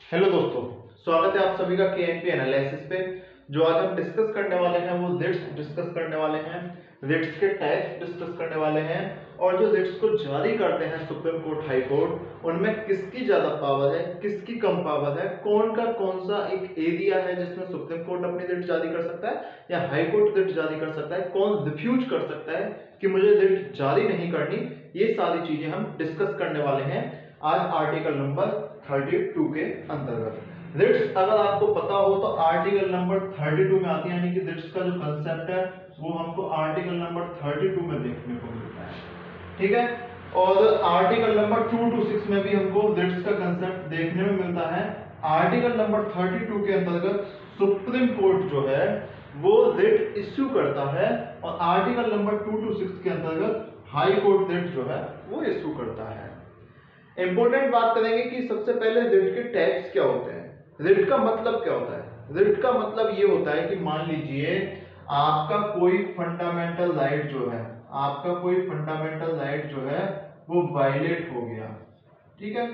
Hello दोस्तों, स्वागत है आप सभी का केएनपी एनालिसिस पे। जो आज हम डिस्कस करने वाले हैं वो रिट्स डिस्कस करने वाले हैं, रिट्स के टाइप्स डिस्कस करने वाले हैं और जो रिट्स को जारी करते हैं सुप्रीम कोर्ट, हाई कोर्ट, उनमें किसकी ज्यादा पावर है, किसकी कम पावर है, कौन सा एक एरिया है जिसमें सुप्रीम कोर्ट अपनी रिट जारी कर सकता है या हाई कोर्ट रिट जारी कर सकता है, कौन रिफ्यूज कर सकता है कि मुझे रिट जारी नहीं करनी। ये सारी चीजें हम डिस्कस करने वाले हैं आज आर्टिकल नंबर 32 के अंतर्गत। रिट्स अगर आपको पता हो तो आर्टिकल नंबर 32 में आती है, यानी कि रिट्स का जो कंसेप्ट है वो हमको आर्टिकल नंबर 32 में देखने को मिलता है, ठीक है। और आर्टिकल नंबर 2 to 6 में भी हमको रिट्स का कंसेप्ट देखने में मिलता है। आर्टिकल नंबर 32 के अंतर्गत सुप्रीम कोर्ट जो है वो रिट इश्यू करता है और आर्टिकल नंबर 2 to 6 के अंतर्गत हाई कोर्ट रिट जो है वो इश्यू करता है। इंपॉर्टेंट बात करेंगे कि सबसे पहले रिट के टाइप्स क्या होते हैं, रिट का मतलब क्या होता है। रिट का मतलब ये होता है कि मान लीजिए आपका कोई फंडामेंटल राइट जो है, आपका कोई फंडामेंटल राइट जो है वो वायलेट हो गया, ठीक है।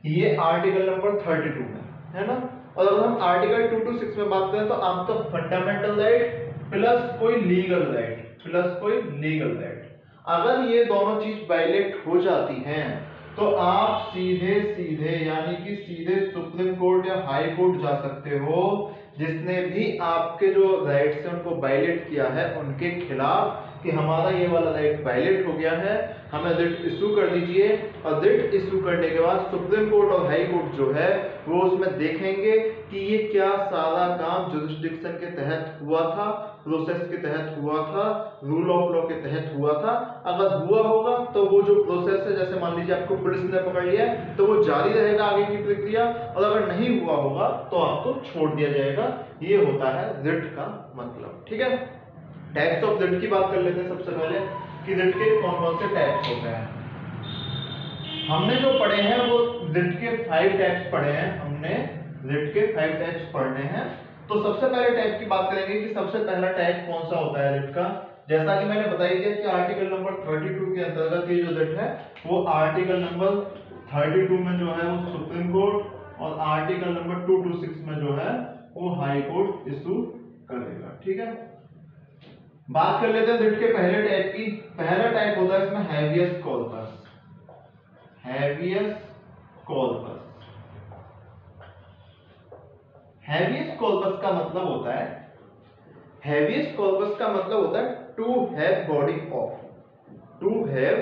ये आर्टिकल नंबर 32 में है ना। और अगर हम आर्टिकल 2 to 6 में बात करें तो आपका फंडामेंटल राइट प्लस कोई लीगल राइट, प्लस कोई लीगल राइट, अगर ये दोनों चीज वायलेट हो जाती हैं तो आप सीधे सीधे यानी कि सीधे सुप्रीम कोर्ट या हाई कोर्ट जा सकते हो। जिसने भी आपके जो राइट्स हैं उनको वायलेट किया है उनके खिलाफ कि हमारा ये वाला राइट वायलेट हो गया है, हमें रिट इशू कर दीजिए। और रिट इशू करने के बाद सुप्रीम कोर्ट और हाई कोर्ट जो है वो उसमें देखेंगे कि ये क्या सारा काम जुरिस्डिक्शन के तहत हुआ था, प्रोसेस के तहत हुआ था, रूल ऑफ लॉ के तहत हुआ था। अगर हुआ होगा तो वो जो प्रोसेस है, जैसे मान लीजिए आपको पुलिस ने पकड़ लिया है तो वो जारी रहेगा आगे की प्रक्रिया, और अगर नहीं हुआ होगा तो आपको छोड़ दिया जाएगा। ये होता है रिट का मतलब, ठीक है। टाइप्स ऑफ रिट की बात कर लेते हैं सबसे पहले कि रिट के कौन कौन से टाइप्स होते हैं। हमने जो पढ़े हैं वो रिट के 5 टाइप्स पढ़े हैं, हमने रिट के 5 टाइप्स पढ़ने हैं। तो सबसे पहले टाइप की बात करेंगे कि सबसे पहला टाइप कौन सा होता है रिट का। जैसा कि मैंने बताई दिया कि आर्टिकल नंबर 32 के अंतर्गत ये जो रिट है वो आर्टिकल नंबर 32 में जो है वो सुप्रीम कोर्ट और आर्टिकल नंबर 2 to 6 में जो है वो हाई कोर्ट इशू करेगा, ठीक है। बात कर लेते हैं रिट के पहले टाइप की। पहला टाइप होता है इसमें habeas corpus. Habeas corpus, habeas corpus का मतलब होता है, हैवियस कॉर्पस का मतलब होता है to have body of, to have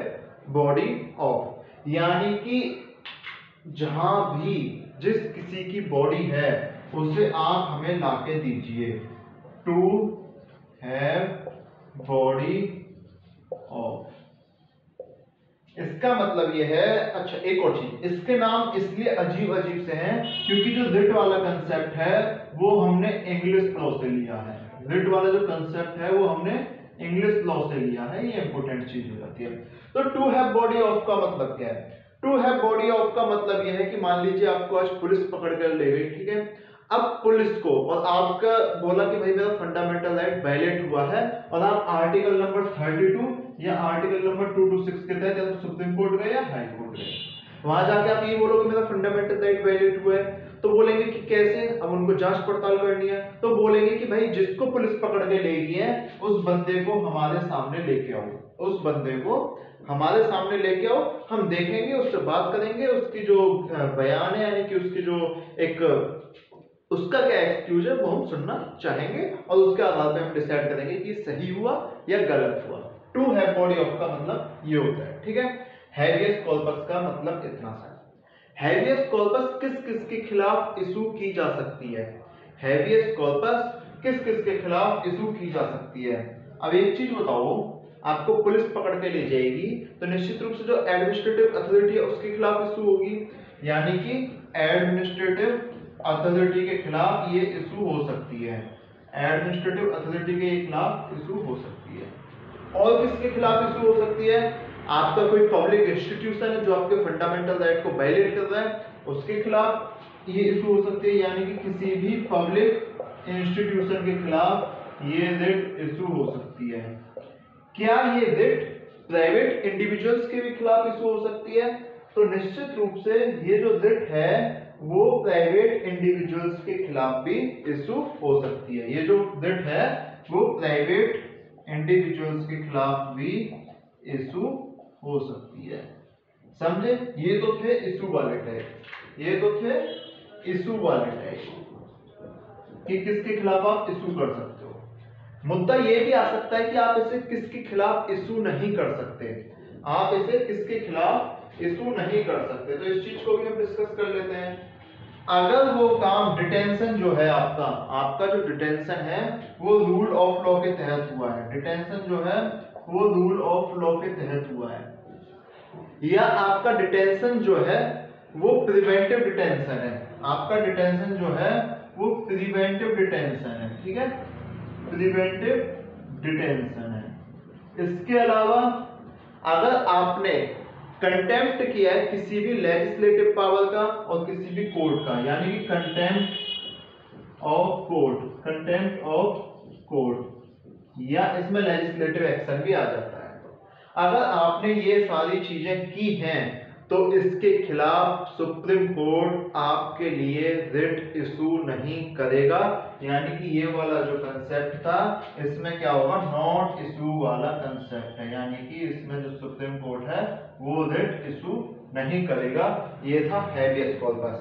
body of, यानी कि जहां भी जिस किसी की बॉडी है उसे आप हमें लाके दीजिए। टू हैव बॉडी ऑफ, इसका मतलब ये है। अच्छा, एक और चीज, इसके नाम इसलिए अजीब अजीब से हैं क्योंकि जो रिट वाला कंसेप्ट है वो हमने इंग्लिश लॉ से लिया है। रिट वाला जो कंसेप्ट है वो हमने इंग्लिश लॉ से लिया है, ये इंपॉर्टेंट चीज हो जाती है। तो टू हैव बॉडी ऑफ का मतलब क्या है। टू हैव बॉडी ऑफ का मतलब यह है कि मान लीजिए आपको आज पुलिस पकड़ कर ले गई, ठीक है। अब पुलिस को और आपका बोला कि भाई मेरा फंडामेंटल राइट वायलेट हुआ है, और आप आर्टिकल नंबर 32 या आर्टिकल नंबर 2 to 6 के तहत या तो सुप्रीम कोर्ट गए या हाई कोर्ट गए, वहां जाके आप ये बोलोगे मेरा फंडामेंटल राइट वायलेट हुआ है, तो बोलेंगे कि कैसे, अब उनको जांच पड़ताल करनी है, तो बोलेंगे कि भाई जिसको पुलिस पकड़ के ले गई है उस बंदे को हमारे सामने लेके आओ, उस बंदे को हमारे सामने लेके आओ, हम देखेंगे, उससे बात करेंगे, उसकी जो बयान है यानी कि उसकी जो एक उसका क्या एक्सक्यूज है वो हम सुनना चाहेंगे और उसके आधार पे हम डिसाइड करेंगे कि सही हुआ या गलत हुआ। टू हैव बॉडी ऑफ का मतलब ये होता है, ठीक है। हैवियस कॉर्पस का मतलब इतना सा। हैवियस कॉर्पस किस किस के खिलाफ इशू की जा सकती है, हैवियस कॉर्पस किस किस के खिलाफ इशू की जा सकती है। अब एक चीज बताओ, आपको पुलिस पकड़ के ले जाएगी तो निश्चित रूप से जो एडमिनिस्ट्रेटिव अथॉरिटी है उसके खिलाफ इशू होगी, यानी कि एडमिनिस्ट्रेटिव अथॉरिटी के खिलाफ ये इशू हो सकती है, एडमिनिस्ट्रेटिव अथॉरिटी के खिलाफ इशू हो सकती है। और किसके खिलाफ इशू हो सकती है, आपका कोई पब्लिक इंस्टीट्यूशन है जो आपके फंडामेंटल राइट को वायलेट कर रहा है उसके खिलाफ ये इशू हो सकती है, यानी कि किसी भी पब्लिक इंस्टीट्यूशन के खिलाफ ये रिट इशू हो सकती है। क्या ये रिट प्राइवेट इंडिविजुअल्स के भी खिलाफ इशू हो सकती है, तो निश्चित रूप से ये जो रिट है वो प्राइवेट इंडिविजुअल्स के खिलाफ भी इशू हो सकती है। ये जो रिट है वो प्राइवेट इंडिविजुअल्स के खिलाफ भी इशू हो सकती है। समझे? ये तो थे इशू वाले टाइप, ये तो थे इशू वाले टाइप कि किसके खिलाफ आप इशू कर सकते हो। मुद्दा ये भी आ सकता है कि आप इसे किसके खिलाफ इशू नहीं कर सकते, आप इसे किसके खिलाफ इशू नहीं कर सकते। तो इस चीज को भी हम डिस्कस कर लेते हैं। अगर वो काम डिटेंशन जो है आपका जो डिटेंशन है वो रूल ऑफ लॉ के तहत हुआ है, डिटेंशन जो है वो रूल ऑफ लॉ के तहत हुआ है, या आपका डिटेंशन जो है वो प्रिवेंटिव डिटेंशन है, आपका डिटेंशन जो है वो प्रिवेंटिव डिटेंशन है, ठीक है, प्रिवेंटिव डिटेंशन है। इसके अलावा अगर आपने कंटेम्प्ट किया है किसी भी लेजिस्लेटिव पावर का और किसी भी कोर्ट का, यानी कि contempt of court, contempt of court, या इसमें लेजिस्लेटिव एक्शन भी आ जाता है। अगर आपने ये सारी चीजें की हैं तो इसके खिलाफ सुप्रीम कोर्ट आपके लिए रिट इशू नहीं करेगा, यानी कि ये वाला जो कंसेप्ट था इसमें क्या होगा, नॉट इशू वाला कंसेप्ट है, यानी कि इसमें जो सुप्रीम कोर्ट है वो रिट इशू नहीं करेगा। ये था हैबियस कॉर्पस।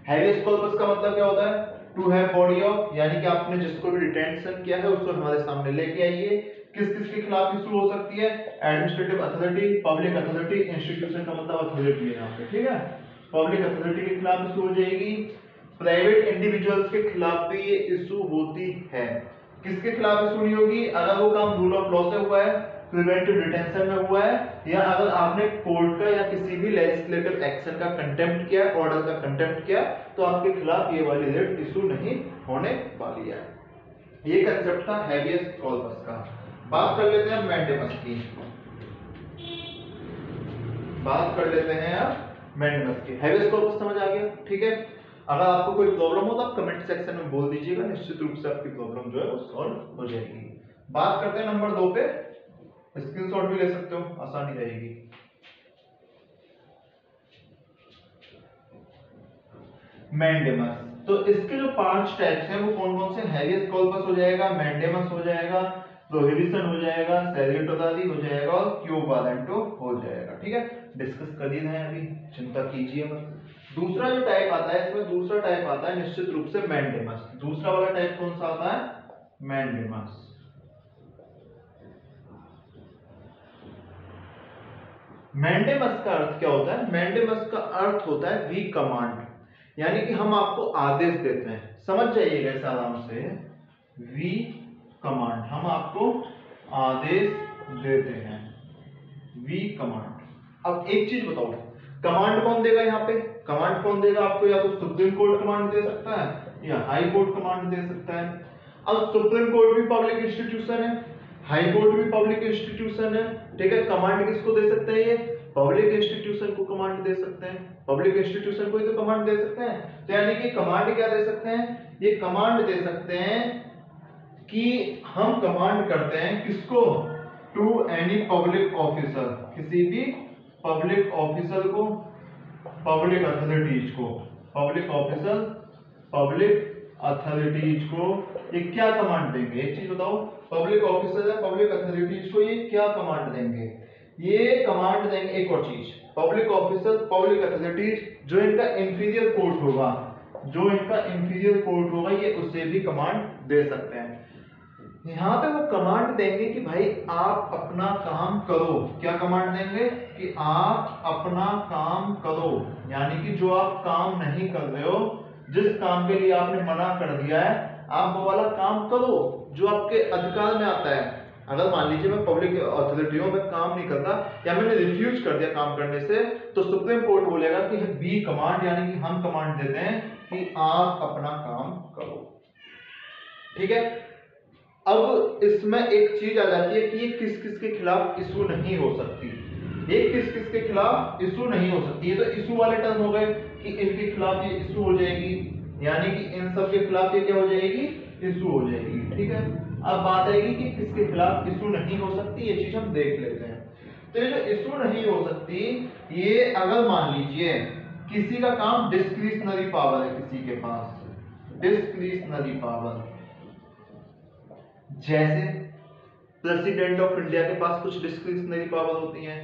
हैबियस कॉर्पस का मतलब क्या होता है, टू हैव बॉडी ऑफ, यानी कि आपने जिसको भी डिटेंशन किया है उसको हमारे सामने लेके आइए। किस किस के खिलाफ इशू हो सकती है, administrative authority, public authority, institution का मतलब अथॉरिटी है यहाँ पे, ठीक है, पब्लिक अथॉरिटी के खिलाफ इशू हो जाएगी। प्राइवेट इंडिविजुअल्स के खिलाफ भी ये इशू होती है। किसके खिलाफ इशू नहीं होगी, अगर वो काम रूल ऑफ लॉ से हुआ है, प्रिवेंटिव डिटेंशन में हुआ है, या अगर आपने कोर्ट का या किसी भी लेजिस्लेटिव एक्शन का कंटेम्प्ट किया, ऑर्डर का कंटेम्प्ट किया, तो आपके खिलाफ ये वाली रिट इशू नहीं होने वाली है। ये कंसेप्ट था हैबियस कॉर्पस का। बात कर लेते हैं मैंडेमस की, बात कर लेते हैं अब मैंडेमस की। हैबियस कॉर्पस समझ आ गया, ठीक है। अगर आपको कोई प्रॉब्लम हो तो आप कमेंट सेक्शन में बोल दीजिएगा, निश्चित रूप से आपकी प्रॉब्लम जो है वो सॉल्व हो जाएगी। बात करते हैं नंबर 2 पे, स्क्रीनशॉट भी ले सकते हो, आसानी रहेगी। मैंडेमस, तो इसके जो 5 टाइप्स हैं वो कौन कौन से, हैबियस कॉर्पस हो जाएगा, मैंडेमस हो जाएगा, प्रोहिबिशन हो जाएगा, सैल्यूटरी हो जाएगा और क्यू वारंटो हो जाएगा, ठीक है। डिस्कस कर दिए हैं अभी, चिंता कीजिए मत। दूसरा जो टाइप आता है, इसमें दूसरा टाइप आता है निश्चित रूप से मैंडेमस। दूसरा वाला टाइप कौन सा आता है, मैंडेमस। मैंडेमस का अर्थ क्या होता है, मैंडेमस का अर्थ होता है वी कमांड, यानी कि हम आपको आदेश देते हैं, समझ जाइएगा इस आराम से, वी कमांड, हम आपको आदेश देते हैं, वी कमांड। अब एक चीज बताओ, कमांड कौन देगा यहाँ पे, कमांड कौन देगा आपको, या तो सुप्रीम कोर्ट कमांड दे सकता है या हाई कोर्ट कमांड दे सकता है। अब सुप्रीम कोर्ट भी पब्लिक इंस्टीट्यूशन है, हाई कोर्ट भी पब्लिक इंस्टीट्यूशन है, ठीक है। कमांड किसको दे सकते हैं, ये पब्लिक इंस्टीट्यूशन को कमांड दे सकते हैं, पब्लिक इंस्टीट्यूशन को ही तो कमांड दे सकते हैं। तो यानी कि कमांड क्या दे सकते हैं, ये कमांड दे सकते हैं कि हम कमांड करते हैं किसको, टू एनी पब्लिक ऑफिसर, किसी भी पब्लिक ऑफिसर को, पब्लिक अथॉरिटीज को, पब्लिक ऑफिसर, पब्लिक अथॉरिटीज को ये क्या कमांड देंगे, एक चीज बताओ, पब्लिक ऑफिसर है, पब्लिक अथॉरिटीज को ये क्या कमांड देंगे, ये कमांड देंगे, एक और चीज, पब्लिक ऑफिसर, पब्लिक अथॉरिटीज, जो इनका इंफीरियर कोर्ट होगा, जो इनका इंफीरियर कोर्ट होगा, ये उसे भी कमांड दे सकते हैं। यहाँ पे वो कमांड देंगे कि भाई आप अपना काम करो, क्या कमांड देंगे कि आप अपना काम करो, यानी कि जो आप काम नहीं कर रहे हो, जिस काम के लिए आपने मना कर दिया है, आप वो वाला काम करो जो आपके अधिकार में आता है। अगर मान लीजिए मैं पब्लिक अथॉरिटियों में काम नहीं करता या मैंने रिफ्यूज कर दिया काम करने से, तो सुप्रीम कोर्ट बोलेगा कि बी कमांड, यानी कि हम कमांड देते हैं कि आप अपना काम करो, ठीक है। अब इसमें एक चीज आ जाती है कि ये किस किस के खिलाफ इशू नहीं हो सकती, ये किस किस के खिलाफ इशू नहीं हो सकती। ये तो इशू वाले टर्म हो गए कि इनके खिलाफ ये इशू हो जाएगी, यानी कि इन सब के खिलाफ ये क्या हो जाएगी, इशू हो जाएगी, ठीक है। अब बात आएगी कि किसके खिलाफ इशू नहीं हो सकती, ये चीज हम देख लेते हैं। तो ये जो इशू नहीं हो सकती, ये अगर मान लीजिए किसी का काम डिस्क्रिशनरी पावर है, किसी के पास डिस्क्रिशनरी पावर, जैसे प्रेसिडेंट ऑफ इंडिया के पास कुछ डिस्क्रिशनरी पावर होती हैं,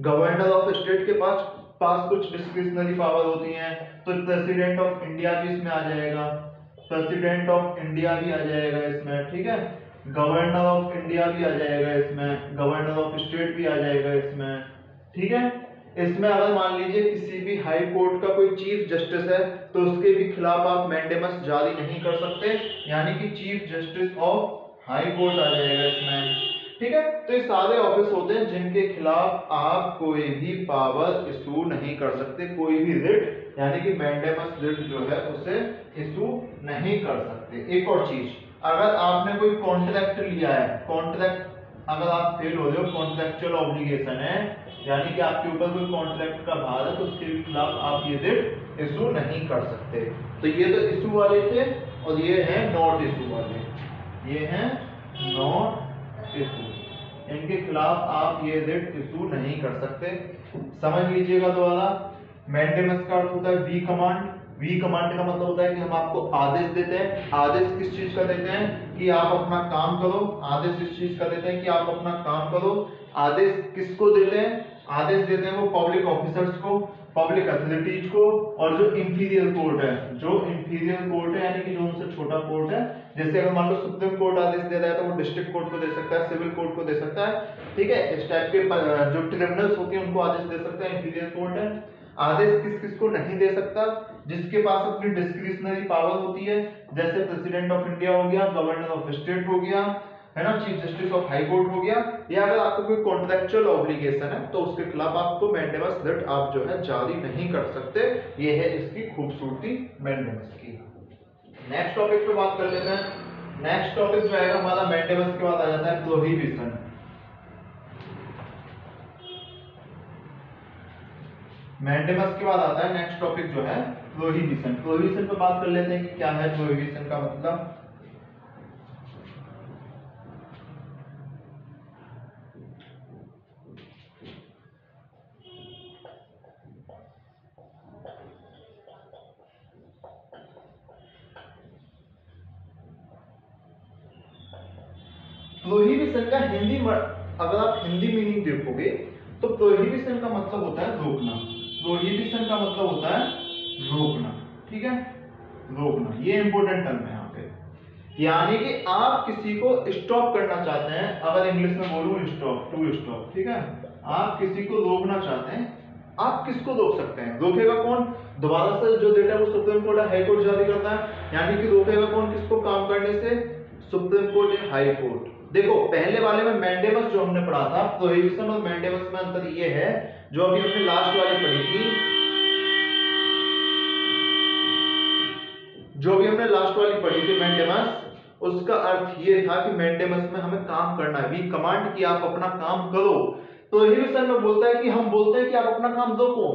गवर्नर ऑफ स्टेट के पास कुछ डिस्क्रिशनरी पावर होती हैं, तो प्रेसिडेंट ऑफ इंडिया भी इसमें आ जाएगा, प्रेसिडेंट ऑफ इंडिया भी आ जाएगा इसमें, ठीक है, गवर्नर ऑफ इंडिया भी आ जाएगा इसमें, गवर्नर ऑफ स्टेट भी आ जाएगा इसमें, ठीक है। इसमें अगर मान लीजिए किसी भी हाई कोर्ट का कोई चीफ जस्टिस है तो उसके भी खिलाफ आप मैंडेमस जारी नहीं कर सकते, यानी कि chief justice of high court आ जाएगा इसमें, ठीक है। तो ये सारे ऑफिस होते हैं जिनके खिलाफ आप कोई भी पावर इशू नहीं कर सकते, कोई भी रिट यानी कि मैंडेमस रिट जो है उसे इशू नहीं कर सकते। एक और चीज, अगर आपने कोई कॉन्ट्रैक्ट लिया है, कॉन्ट्रैक्ट अगर आप फेल हो रहे हो, कॉन्ट्रैक्चुअल ऑब्लिगेशन है, यानी कि आपके ऊपर कोई कॉन्ट्रैक्ट का भार है, तो उसके खिलाफ आप ये रिट इशू नहीं कर सकते। तो ये तो इशू वाले थे, और ये है नॉट इशू वाले, ये हैं नॉट इशू, इनके खिलाफ आप ये रिट इशू नहीं कर सकते। समझ लीजिएगा दोबारा, मैंडेमस का अर्थ होता है वी कमांड। वी कमांड का मतलब होता है कि हम आपको आदेश देते हैं। आदेश किस चीज का देते हैं कि आप अपना काम करो, आदेश इस चीज का देते हैं कि आप अपना काम करो। आदेश किसको देते हैं? आदेश देते हैं वो पब्लिक ऑफिसर्स को, पब्लिक अथॉरिटीज को, और जो इंफीरियर कोर्ट है, जो इंफीरियर कोर्ट है यानी कि जो उनसे छोटा कोर्ट है, जैसे अगर मान लो सुप्रीम कोर्ट आदेश दे रहा है तो वो डिस्ट्रिक्ट कोर्ट को दे सकता है, सिविल कोर्ट को दे सकता है, ठीक है। इस टाइप के जो ट्रिब्यूनल्स होती हैं उनको आदेश दे सकता है इंफीरियर कोर्ट है। आदेश किस किस को नहीं दे सकता? जिसके पास अपनी डिस्क्रिशनरी पावर होती है, जैसे प्रेसिडेंट ऑफ इंडिया हो गया, गवर्नर ऑफ स्टेट हो गया, है ना, chief justice of high court हो गया। या अगर आपको कोई कॉन्ट्रैक्चुअल ऑब्लिगेशन है तो उसके खिलाफ आपको मैंडेमस रिट आप जो है जारी नहीं कर सकते। ये है इसकी खूबसूरती मैंडेमस की। नेक्स्ट टॉपिक पे बात कर लेते हैं। नेक्स्ट टॉपिक जो है हमारा मैंडेमस के बाद आ जाता है प्रोहिबिशन। मैंडेमस के बाद आता है नेक्स्ट टॉपिक जो है प्रोहिबिशन। प्रोहिबिशन पे बात कर लेते हैं कि क्या है प्रोहिबिशन का मतलब। प्रोहिबिशन का हिंदी अगर आप हिंदी मीनिंग देखोगे तो प्रोहिबिशन का मतलब होता है रोकना। प्रोहिबिशन का मतलब होता है रोकना, ठीक है, रोकना। ये इंपॉर्टेंट टर्म है यहाँ पे, यानी कि आप किसी को स्टॉप करना चाहते हैं। अगर इंग्लिश में बोलूं स्टॉप, टू स्टॉप, ठीक है। आप किसी को रोकना चाहते हैं, आप किसको रोक सकते हैं? रोकेगा कौन? दोबारा से जो डेटा वो सुप्रीम कोर्ट हाई कोर्ट जारी करता है, यानी कि रोकेगा कौन किसको काम करने से? सुप्रीम कोर्ट या हाई कोर्ट। देखो पहले वाले में मैंडेमस जो हमने पढ़ा था, प्रोहिबिशन और मैंडेमस में अंतर ये है, जो अभी हमने लास्ट वाली पढ़ी थी, जो भी हमने लास्ट वाली पढ़ी थी मैंडेमस, उसका अर्थ ये था कि मैंडेमस में हमें काम करना है, वी कमांड कि आप अपना काम करो। प्रोहिबिशन में बोलता है कि हम बोलते हैं कि आप अपना काम रोको,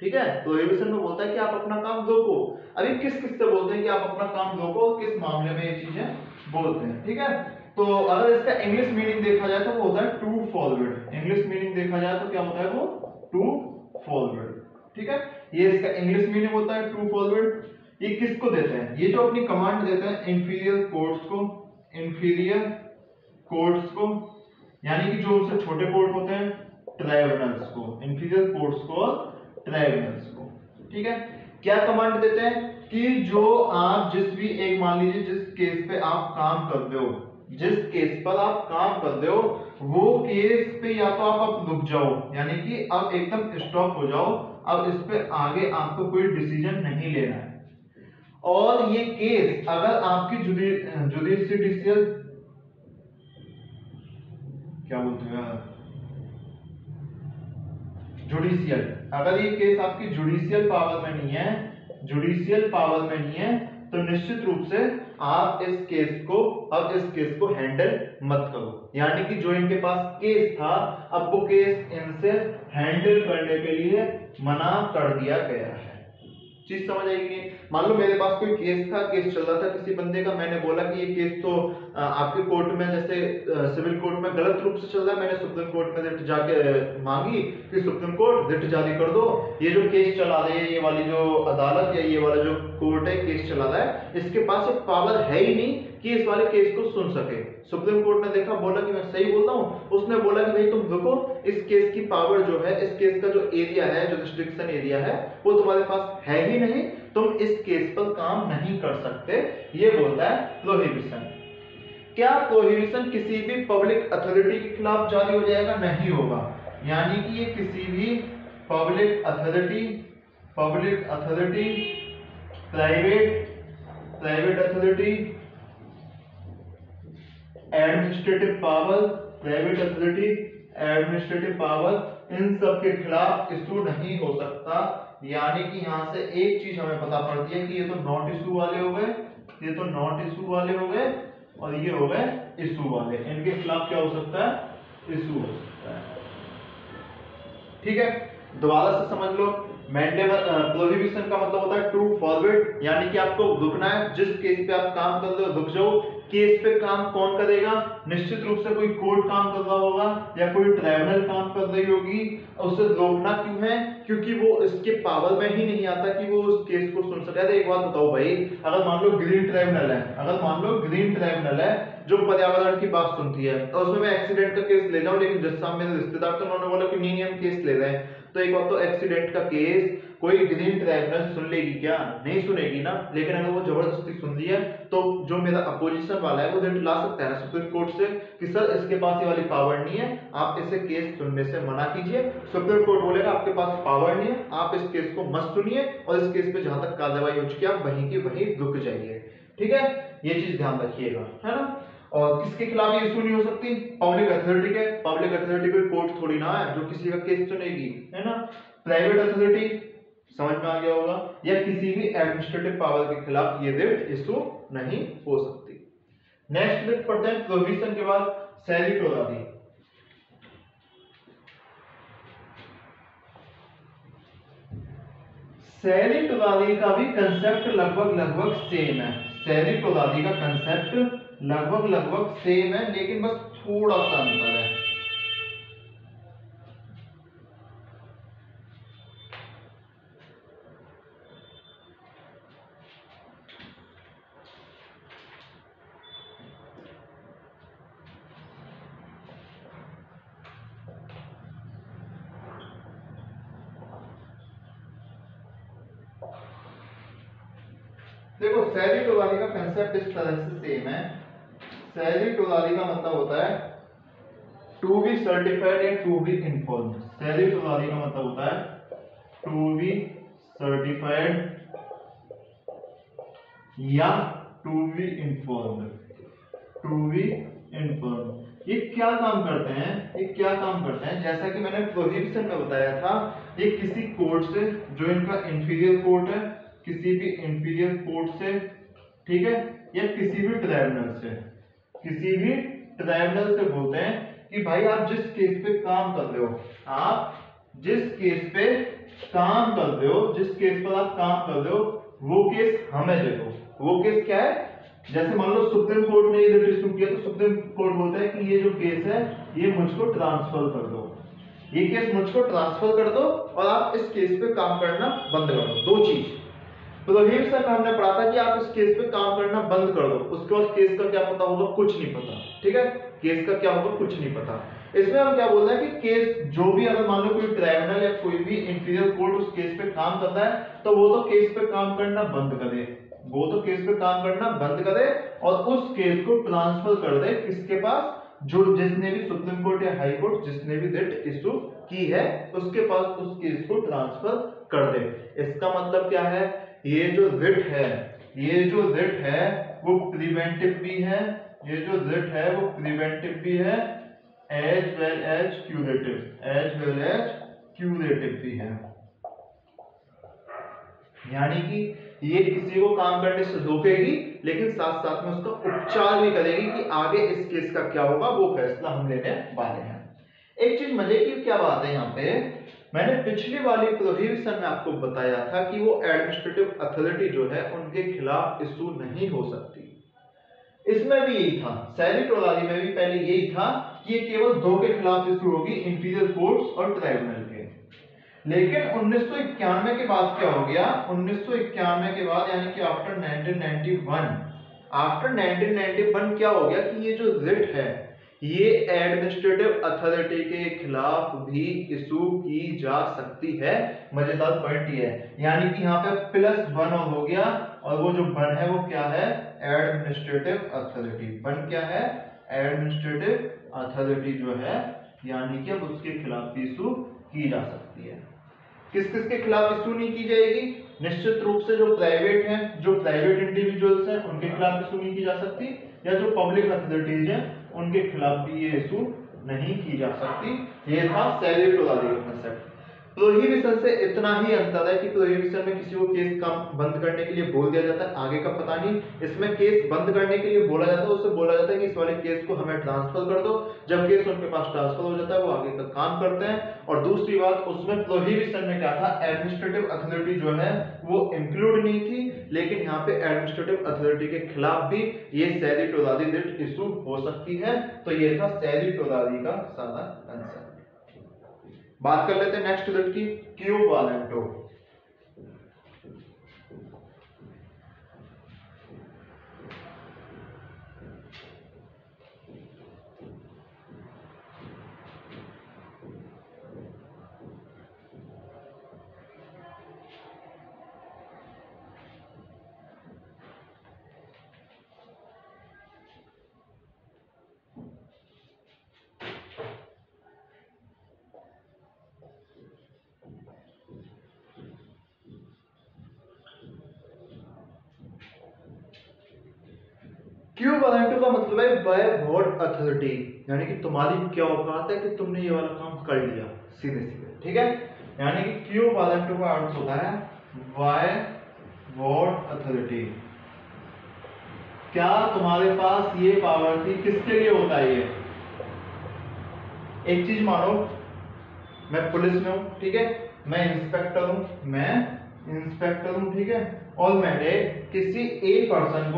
ठीक है। प्रोहिबिशन में बोलता है कि आप अपना काम रोको। अभी किस किस से बोलते हैं कि आप अपना काम रोको, किस मामले में ये चीजें बोलते हैं, ठीक है। तो अगर इसका इंग्लिश मीनिंग देखा जाए तो वो होता है टू फॉरवर्ड। इंग्लिश मीनिंग देखा जाए तो क्या होता है वो? टू फॉरवर्ड, ठीक है। ये इसका इंग्लिश मीनिंग होता है टू फॉरवर्ड। ये किसको देते हैं? ये जो अपनी कमांड देते हैं इंफीरियर कोर्ट्स को, इंफीरियर कोर्ट्स को, यानी कि जो उनसे छोटे कोर्ट होते हैं, ट्राइब्यूनल्स को, इंफीरियर कोर्ट्स को और ट्राइब्यूनल्स को, ठीक है। क्या कमांड देते हैं कि जो आप जिस भी एक, मान लीजिए जिस केस पे आप काम कर रहे हो, जिस केस पर आप काम कर रहे हो, वो केस पे या तो आप रुक जाओ, यानी कि अब एकदम स्टॉप हो जाओ, अब इस पे आगे आपको कोई डिसीजन नहीं लेना है। और ये केस अगर आपकी जुडिशियल क्या बोलते हैं, जुडिशियल, अगर ये केस आपकी जुडिशियल पावर में नहीं है, जुडिशियल पावर में नहीं है, तो निश्चित रूप से आप इस केस को हैंडल मत करो। यानी कि जो इनके पास केस था, अब वो केस इनसे हैंडल करने के लिए मना कर दिया गया है। चीज समझ आएगी नहीं। मान लो मेरे पास कोई केस था, केस चल रहा था किसी बंदे का, मैंने बोला कि ये केस तो आपके कोर्ट में जैसे सिविल कोर्ट में गलत रूप से चल रहा है, मैंने सुप्रीम कोर्ट में रिट जाके मांगी कि सुप्रीम कोर्ट रिट जारी कर दो, ये जो केस चला रही है, ये वाली जो अदालत या ये वाला जो कोर्ट है केस चला रहा है, इसके पास एक पावर है ही नहीं कि इस वाले केस को सुन सके। सुप्रीम कोर्ट ने देखा, बोला कि मैं सही बोल रहा हूँ, उसने बोला कि भाई तुम रुको, इस केस की पावर जो है, इस केस का जो एरिया है, जो रिस्ट्रिक्शन एरिया है, वो तुम्हारे पास है ही नहीं, तुम इस केस पर काम नहीं कर सकते। ये बोलता है प्रोहिबिशन। क्या प्रोहिबिशन किसी भी पब्लिक अथॉरिटी के खिलाफ जारी हो जाएगा? नहीं होगा। यानी कि ये किसी भी public authority, private authority, administrative power, इन सब के खिलाफ इशू नहीं हो सकता। यानी कि यहां से एक चीज हमें पता पड़ती है कि ये तो नॉट इशू वाले हो गए, ये तो नॉट इशू वाले हो गए, और ये हो गए इशू वाले। इनके खिलाफ क्या हो सकता है? इशू हो सकता है। ठीक है, दोबारा से समझ लो। प्रोहिबिशन का मतलब होता है टू फॉरवर्ड, यानी कि आपको रुकना है, जिस केस पे आप काम कर रहे हो रुक जाओ। केस पे काम कौन करेगा? निश्चित रूप से कोई कोर्ट काम कर रहा होगा या कोई ट्राइब्यूनल काम कर रही होगी। उसे रोकना क्यों है? क्योंकि वो इसके पावर में ही नहीं आता कि वो उस केस को सुन सके। एक बात बताओ भाई, अगर मान लो ग्रीन ट्राइब्यूनल है जो पर्यावरण की बात सुनती है, और उसमें मैं एक्सीडेंट का केस ले जाऊं, लेकिन जिस साहब मेरे रिश्तेदार थे उन्होंने बोला कि नहीं हम केस ले रहे हैं, तो एक बात तो एक्सीडेंट का केस कोई ग्रीन ट्राइब्यूनल सुन लेगी क्या? नहीं सुनेगी ना। लेकिन अगर वो जबरदस्ती सुन रही है तो जो मेरा अपोजिशन वाला है वो रिट ला सकता है सुप्रीम कोर्ट से कि सर इसके पास ये वाली पावर नहीं है, आप इसे केस सुनने से मना कीजिए। सुप्रीम कोर्ट बोलेगा आपके पास पावर नहीं है, आप इस केस को मत सुनिए, और इस केस पे जहां तक कार्रवाई हो चुकी है आप वहीं की वहीं रुक जाइए। ठीक है, ये चीज ध्यान रखिएगा, है ना। और किसके खिलाफ ये इशू नहीं हो सकती? पब्लिक अथॉरिटी के। पब्लिक अथॉरिटी कोई कोर्ट थोड़ी ना है जो किसी का केस सुनेगी, है ना। प्राइवेट अथॉरिटी, समझ में आ गया होगा, या किसी भी एडमिनिस्ट्रेटिव पावर के खिलाफ ये रिट इशू नहीं हो सकती। नेक्स्ट रिट पढ़ते हैं प्रोहिबिशन के बाद सैलिटोरादी। सैलिटोरादी का भी कंसेप्ट लगभग सेम है। सैलिटोरादी का कंसेप्ट लगभग सेम है, लेकिन बस थोड़ा सा अंतर है। देखो, सैलिटोरादी का कंसेप्ट इस तरह से सेम है। सैलिटोरादी का मतलब होता है टू बी सर्टिफाइड या टू बी इन्फॉर्म्ड। सैलिटोरादी का मतलब होता है टू बी सर्टिफाइड या टू बी इन्फॉर्म्ड। ये क्या काम करते हैं? जैसा कि मैंने प्रोहिबिशन में बताया था, ये किसी कोर्ट से, जो इनका इंफीरियर कोर्ट है, किसी भी इंफीरियर कोर्ट से, ठीक है, या किसी भी ट्राइब्यूनल से बोलते हैं कि भाई आप जिस केस पे काम कर रहे हो, जिस केस पर आप काम कर रहे हो, वो केस हमें दे दो। वो केस क्या है? जैसे मान लो सुप्रीम कोर्ट ने ये इशू किया, तो सुप्रीम कोर्ट बोलता है कि ये जो केस है ये मुझको ट्रांसफर कर दो, ये केस मुझको ट्रांसफर कर दो, और आप इस केस पे काम करना बंद कर दो। दो चीज प्रोहिबिशन में हमने पढ़ा था कि आप इस केस पे काम करना बंद कर दो, उसके बाद केस का क्या पता होगा? कुछ नहीं पता। ठीक है, केस का क्या होगा? कुछ नहीं पता। इसमें हम क्या बोल रहे हैं कि केस जो भी, अगर मान लो कोई ट्राइब्यूनल या कोई भी इंफीरियर कोर्ट उस केस पे काम कर रहा है, तो वो तो केस पे काम करना बंद करे, और उस केस को ट्रांसफर कर दे किसके पास? जो जिसने भी सुप्रीम कोर्ट या हाई कोर्ट जिसने भी रिट इशू की है उसके पास उस केस को ट्रांसफर कर दे। इसका मतलब क्या है? ये जो रिट है वो प्रिवेंटिव भी है, एज वेल एज क्यूरेटिव भी है। यानी कि ये किसी को काम करने से रोकेगी, लेकिन साथ साथ में उसका उपचार भी करेगी कि आगे इस केस का क्या होगा, वो फैसला हम लेने वाले हैं। एक चीज मजे की क्या बात है यहाँ पे मैंने पिछली वाली प्रोहिबिशन में आपको बताया था कि वो एडमिनिस्ट्रेटिव अथॉरिटी जो है उनके खिलाफ इशू नहीं हो सकती। इसमें भी यही था, सैली टोलारी में भी पहले यही था कि ये केवल दो के खिलाफ इशू होगी, इंफीरियर कोर्ट्स और ट्राइब्यूनल के। लेकिन 1991 के बाद क्या हो गया, 1991 के बाद यानी कि आफ्टर 1991 क्या हो गया कि ये जो रिट है ये एडमिनिस्ट्रेटिव अथॉरिटी के खिलाफ भी इशू की जा सकती है। मजेदार पॉइंट ये है, यानी कि यहाँ पे +1 हो गया, और वो जो वन है वो क्या है, एडमिनिस्ट्रेटिव अथॉरिटी। वन क्या है, एडमिनिस्ट्रेटिव अथॉरिटी जो है, यानी कि अब उसके खिलाफ भी इशू की जा सकती है। किस किस के खिलाफ इशू नहीं की जाएगी, निश्चित रूप से जो प्राइवेट हैं, जो प्राइवेट इंडिविजुअल्स हैं उनके खिलाफ इशू नहीं की जा सकती, या जो पब्लिक अथॉरिटीज हैं उनके खिलाफ भी ये इशू नहीं की जा सकती। ये था सैली टोलारी का कांसेप्ट। प्रोहिबिशन से इतना ही अंतर है कि प्रोहिबिशन में किसी को केस काम बंद करने के लिए बोल दिया जाता है, आगे का पता नहीं। इसमें केस बंद करने के लिए बोला जाता है, उससे बोला जाता है कि इस वाले केस को हमें ट्रांसफर कर दो। जब केस उनके पास ट्रांसफर हो जाता है वो आगे का काम करते हैं। और दूसरी बात, उसमें प्रोहिबिशन में क्या था, एडमिनिस्ट्रेटिव अथॉरिटी जो है वो इंक्लूड नहीं थी, लेकिन यहाँ पे एडमिनिस्ट्रेटिव अथॉरिटी के खिलाफ भी ये सैली टोलारी रिट इशू हो सकती है। तो ये था सैली टोलारी का सारा कंसेप्ट। बात कर लेते हैं नेक्स्ट रिट की, क्यू वालेंटो। क्यू वालेंटो का मतलब है बाय व्हाट अथॉरिटी, यानी कि तुम्हारी क्या औकात है कि तुमने ये वाला काम कर लिया, सीधे सीधे, ठीक है। यानी कि क्यू वालेंटो का अर्थ होता है बाय व्हाट अथॉरिटी, क्या तुम्हारे पास ये पावर थी, किसके लिए होता है ये। एक चीज मानो, मैं पुलिस में हूं, ठीक है, मैं इंस्पेक्टर हूं, ठीक है, और मैंने किसी ए पर्सन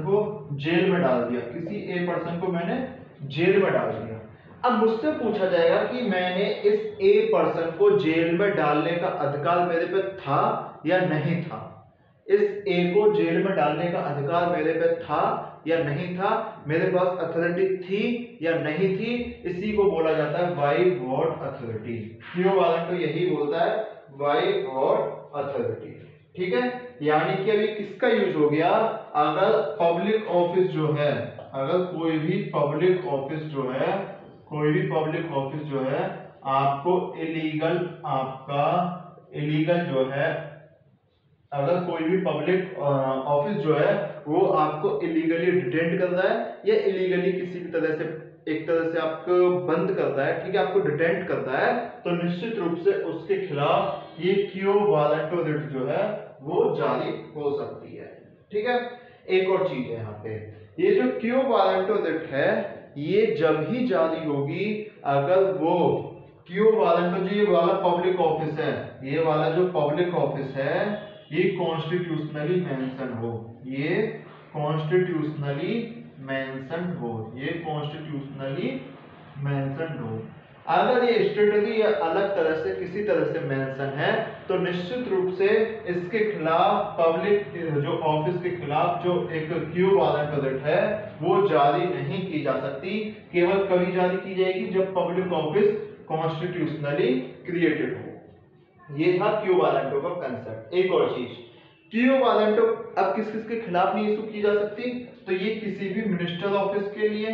को जेल में डाल दिया, मैंने जेल में डाल दिया। अब मुझसे पूछा जाएगा कि मैंने इस ए पर्सन को जेल में डालने का अधिकार मेरे पे था या नहीं था। इस ए को जेल में डालने का अधिकार मेरे पे था या नहीं था, मेरे पास अथॉरिटी थी या नहीं थी, इसी को बोला जाता है बाय व्हाट अथॉरिटी। क्यू वालेंटो यही बोलता है, बाय व्हाट अथॉरिटी, ठीक है। यानी कि अभी किसका यूज हो गया, अगर पब्लिक ऑफिस जो है, अगर कोई भी पब्लिक ऑफिस जो है आपको इलीगल जो है, अगर कोई भी पब्लिक ऑफिस जो है वो आपको इलीगली डिटेंट कर रहा है या इलीगली किसी भी तरह से, एक तरह से आपको बंद करता है, ठीक है, आपको डिटेंट करता है, तो निश्चित रूप से उसके खिलाफ ये क्यू वालेंटो रिट जो है वो जारी हो सकती है, ठीक है। एक और चीज है यहाँ पे, ये जो क्यू वालेंटो रिट है ये जब ही जारी होगी अगर वो क्यू वालेंटो जो ये वाला पब्लिक ऑफिस है, ये वाला जो पब्लिक ऑफिस है ये कॉन्स्टिट्यूशनली मेंशन हो, अगर ये स्टेटली या अलग तरह से किसी तरह से मेंशन है तो निश्चित रूप से इसके खिलाफ पब्लिक जो ऑफिस के खिलाफ जो एक क्यू वालेंटो रिट है वो जारी नहीं की जा सकती। केवल कभी जारी की जाएगी जब पब्लिक ऑफिस कॉन्स्टिट्यूशनली क्रिएटेड हो। ये था क्यू वालेंटो का कंसेप्ट। एक और चीज, क्यू वालेंटो अब किस किस के खिलाफ नहीं इशू की जा सकती, तो ये किसी भी मिनिस्टर ऑफिस के लिए,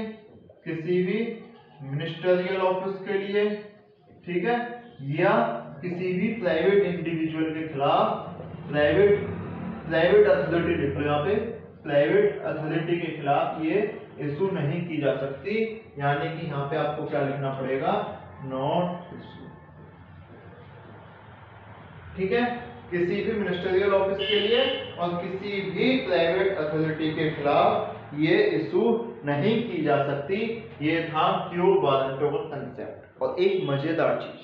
किसी भी मिनिस्टरियल ऑफिस के लिए, ठीक है, या किसी भी प्राइवेट इंडिविजुअल के खिलाफ, प्राइवेट अथॉरिटी लिख लो यहाँ पे, प्राइवेट अथॉरिटी के खिलाफ ये इशू नहीं की जा सकती। यानी कि यहाँ पे आपको क्या लिखना पड़ेगा, नॉट इशू, ठीक है, किसी भी मिनिस्टरियल ऑफिस के लिए और किसी भी प्राइवेट अथॉरिटी के खिलाफ ये इशू नहीं की जा सकती। ये था क्यू वालेंटो का कंसेप्ट। और एक मजेदार चीज,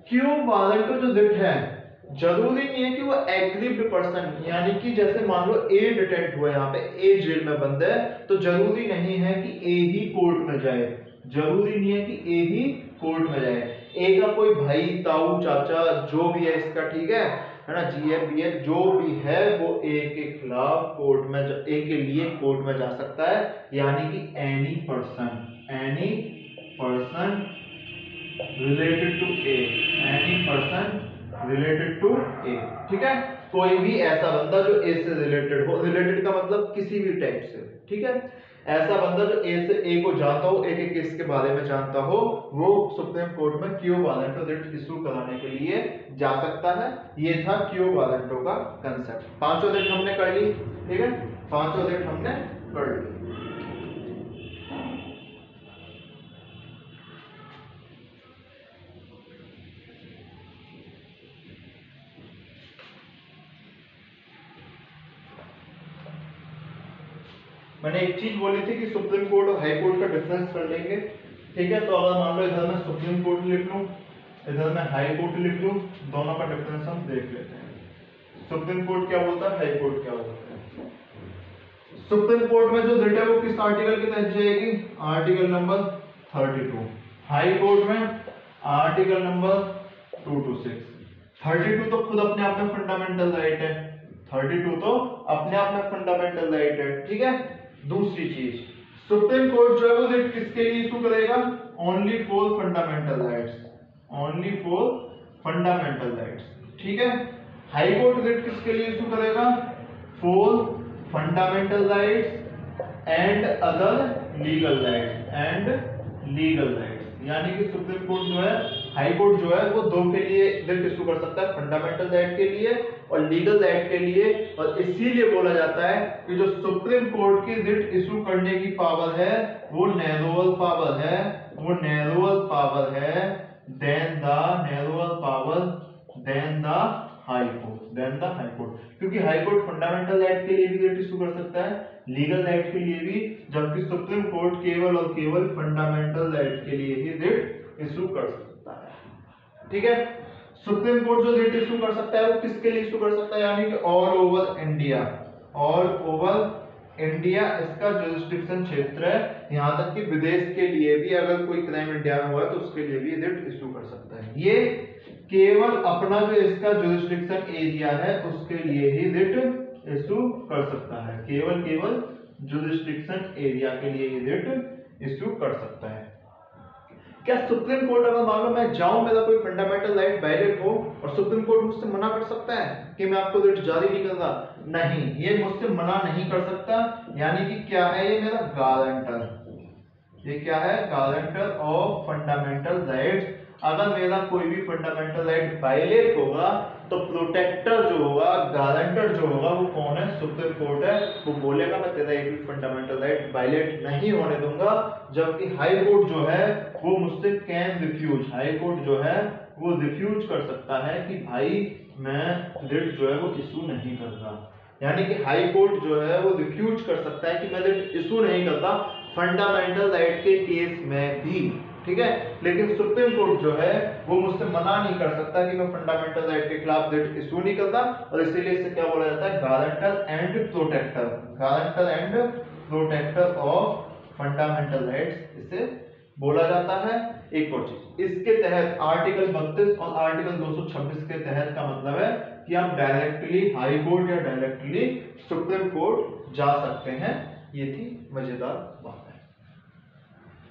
इक्विवेलेंट जो रिट है जरूरी नहीं है कि वो एग्रीव्ड पर्सन, यानी कि जैसे मान लो ए डिटेंट हुआ, यहाँ पे ए जेल में बंद है, तो जरूरी नहीं है कि ए ही कोर्ट में जाए, जरूरी नहीं है कि ए ही कोर्ट में जाए। ए का कोई भाई, ताऊ, चाचा जो भी है इसका, ठीक है ना, जीएफ बीएफ जो भी है, वो ए के खिलाफ कोर्ट में, ए के लिए कोर्ट में जा सकता है, यानी कि any person related to a, any person related to a, ठीक है, कोई भी ऐसा बंदा जो ए से रिलेटेड हो, रिलेटेड का मतलब किसी भी टाइप से, ठीक है, ऐसा बंदा जो ए से ए को जानता हो, ए के केस के बारे में जानता हो, वो सुप्रीम कोर्ट में इक्विवेलेंट रिट इशू कराने के लिए जा सकता है। ये था इक्विवेलेंट का कांसेप्ट। पांचों रिट हमने कर ली, ठीक है, पांचों रिट हमने कर ली। मैंने एक चीज बोली थी कि सुप्रीम कोर्ट और हाई कोर्ट का डिफरेंस कर लेंगे, ठीक है, तो अगर मान लो इधर मैं सुप्रीम कोर्ट लिख लूं, इधर मैं हाई कोर्ट लिख लूं, दोनों का डिफरेंस हम देख लेते हैं। सुप्रीम कोर्ट क्या बोलता है, हाई कोर्ट क्या बोलता है। सुप्रीम कोर्ट में जो रिट है वो किस आर्टिकल के तहत जाएगी, आर्टिकल नंबर 32। हाई कोर्ट में आर्टिकल नंबर 226। 32 तो खुद अपने आप में फंडामेंटल राइट है, 32 तो अपने आप में फंडामेंटल राइट है, ठीक है। दूसरी चीज, सुप्रीम कोर्ट जो है वो रिट किसके लिए इशू करेगा, only for fundamental rights, only for fundamental rights, ठीक है। हाई कोर्ट रिट किसके लिए इशू करेगा, for fundamental rights and other legal rights, and legal rights, यानी कि सुप्रीम कोर्ट जो है, हाई कोर्ट जो है वो दो के लिए रिट इशू कर सकता है, फंडामेंटल राइट के लिए और लीगल राइट के लिए। और इसीलिए बोला जाता है कि जो सुप्रीम कोर्ट की रिट इशू करने की पावर है वो नैरोअर पावर है, वो नैरोअर पावर है than the high court, than the high court, क्योंकि हाई कोर्ट फंडामेंटल राइट के लिए भी रिट इशू कर सकता है, लीगल राइट के लिए भी, जबकि सुप्रीम कोर्ट केवल और केवल फंडामेंटल राइट के लिए ही रिट इशू कर सकता है, ठीक है। सुप्रीम कोर्ट जो रिट इशू कर सकता है वो किसके लिए इशू कर सकता है, यानी कि all over India, all over India इसका जुरिस्डिक्शन क्षेत्र है, यहां तक कि विदेश के लिए भी अगर कोई क्राइम इंडिया में हुआ तो उसके लिए भी रिट इशू कर सकता है। ये केवल अपना जो इसका जुरिस्डिक्शन एरिया है उसके लिए ही रिट इशू कर सकता है, केवल जुरिस्डिक्शन एरिया के लिए ही रिट इशू कर सकता है। क्या सुप्रीम कोर्ट अगर मान लो मैं जाऊं, मेरा कोई फंडामेंटल राइट वायलेट हो और सुप्रीम कोर्ट मुझसे मना कर सकता है कि मैं आपको रिट जारी नहीं कर रहा, नहीं, ये मुझसे मना नहीं कर सकता, यानी कि क्या है, ये मेरा गारंटर, ये क्या है, गारंटर ऑफ फंडामेंटल राइट्स। अगर मेरा कोई भी फंडामेंटल राइट वायलेट होगा तो प्रोटेक्टर जो होगा, गारंटर जो होगा वो कौन है, सुप्रीम कोर्ट है, वो बोलेगा मैं तेरा एक भी फंडामेंटल राइट वायलेट नहीं होने दूंगा। जबकि हाई कोर्ट जो है वो मुझसे कैन रिफ्यूज, हाई कोर्ट जो है वो रिफ्यूज कर सकता है कि भाई मैं रिट जो है वो इशू नहीं करता, यानी कि हाई कोर्ट जो है वो रिफ्यूज कर सकता है कि मैं रिट इशू नहीं करता फंडामेंटल राइट के केस में भी, ठीक है। लेकिन सुप्रीम कोर्ट जो है वो मुझसे मना नहीं कर सकता कि मैं फंडामेंटल राइट के खिलाफ रिट इशू नहीं करता, और इसीलिए इसे क्या बोला जाता है, guarantor and protector, guarantor and protector of fundamental rights इसे बोला जाता है। एक और चीज, इसके तहत आर्टिकल 32 और आर्टिकल 226 के तहत का मतलब है कि आप डायरेक्टली हाई कोर्ट या डायरेक्टली सुप्रीम कोर्ट जा सकते हैं। ये थी मजेदार बात है,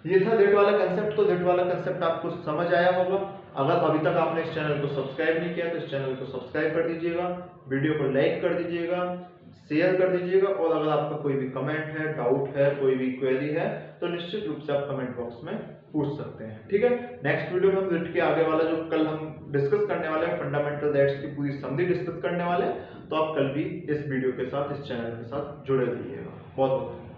ये था रिट वाला कंसेप्ट। तो रिट वाला कंसेप्ट आपको समझ आया होगा। अगर अभी तक आपने इस चैनल को सब्सक्राइब नहीं किया तो इस चैनल को सब्सक्राइब कर दीजिएगा, वीडियो को लाइक कर दीजिएगा, शेयर कर दीजिएगा, और अगर आपका कोई भी कमेंट है, डाउट है, कोई भी क्वेरी है तो निश्चित रूप से आप कमेंट बॉक्स में पूछ सकते हैं, ठीक है। नेक्स्ट वीडियो में हम रिट के आगे वाला जो कल हम डिस्कस करने वाले हैं, फंडामेंटल राइट्स की पूरी समरी डिस्कस करने वाले हैं, तो आप कल भी इस वीडियो के साथ, इस चैनल के साथ जुड़े रहिएगा। बहुत बहुत